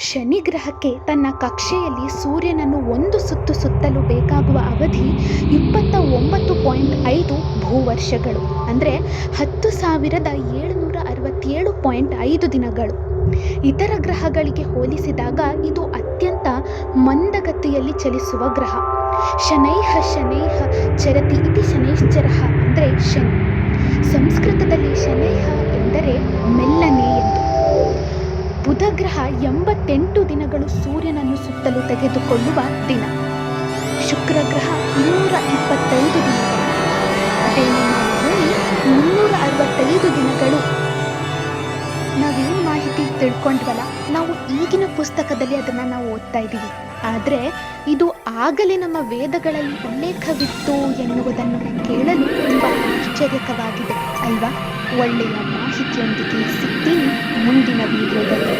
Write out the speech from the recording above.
ಶನಿ ಗ್ರಹಕ್ಕೆ ತನ್ನ ಕಕ್ಷೆಯಲ್ಲಿ ಸೂರ್ಯನನ್ನು ಒಂದು ಸುತ್ತು ಸುತ್ತಲು ಬೇಕಾಗುವ ಅವಧಿ 29.5 ಭೂವರ್ಷಗಳು, ಅಂದರೆ 10,767.5 ದಿನಗಳು. ಇತರ ಗ್ರಹಗಳಿಗೆ ಹೋಲಿಸಿದಾಗ ಇದು ಅತ್ಯಂತ ಮಂದಗತಿಯಲ್ಲಿ ಚಲಿಸುವ ಗ್ರಹ. ಶನೈಃ ಶನೈಃ ಚರತಿ ಇತಿ ಶನೈಶ್ಚರಃ, ಅಂದರೆ ಶನಿ. ಸಂಸ್ಕೃತದಲ್ಲಿ ಶನೈಃ ಎಂದರೆ ಮೆಲ್ಲನೆ ಎಂದು. ಬುಧ ಗ್ರಹ 88 ದಿನಗಳು ಸೂರ್ಯನನ್ನು ಸುತ್ತಲು ತೆಗೆದುಕೊಳ್ಳುವ ದಿನ. ಶುಕ್ರ ಗ್ರಹ 225 ದಿನಗಳು. ಅದೇ ನಮ್ಮ ಭೂಮಿ 365 ದಿನಗಳು. ನಾವೇನು ಮಾಹಿತಿ ತಿಳ್ಕೊಂಡ್ವಲ್ಲ, ನಾವು ಈಗಿನ ಪುಸ್ತಕದಲ್ಲಿ ಅದನ್ನು ನಾವು ಓದ್ತಾ ಇದ್ದೀವಿ. ಆದರೆ ಇದು ಆಗಲೇ ನಮ್ಮ ವೇದಗಳಲ್ಲಿ ಉಲ್ಲೇಖವಿತ್ತು ಎನ್ನುವುದನ್ನು ಕೇಳಲು ತುಂಬ ಆಶ್ಚರ್ಯಕರವಾಗಿದೆ ಅಲ್ವಾ? ಒಳ್ಳೆಯ ಮಾಹಿತಿಯೊಂದಿಗೆ ಸಿಗ್ತೀನಿ ಮುಂದಿನ ವಿಡಿಯೋದಲ್ಲಿ.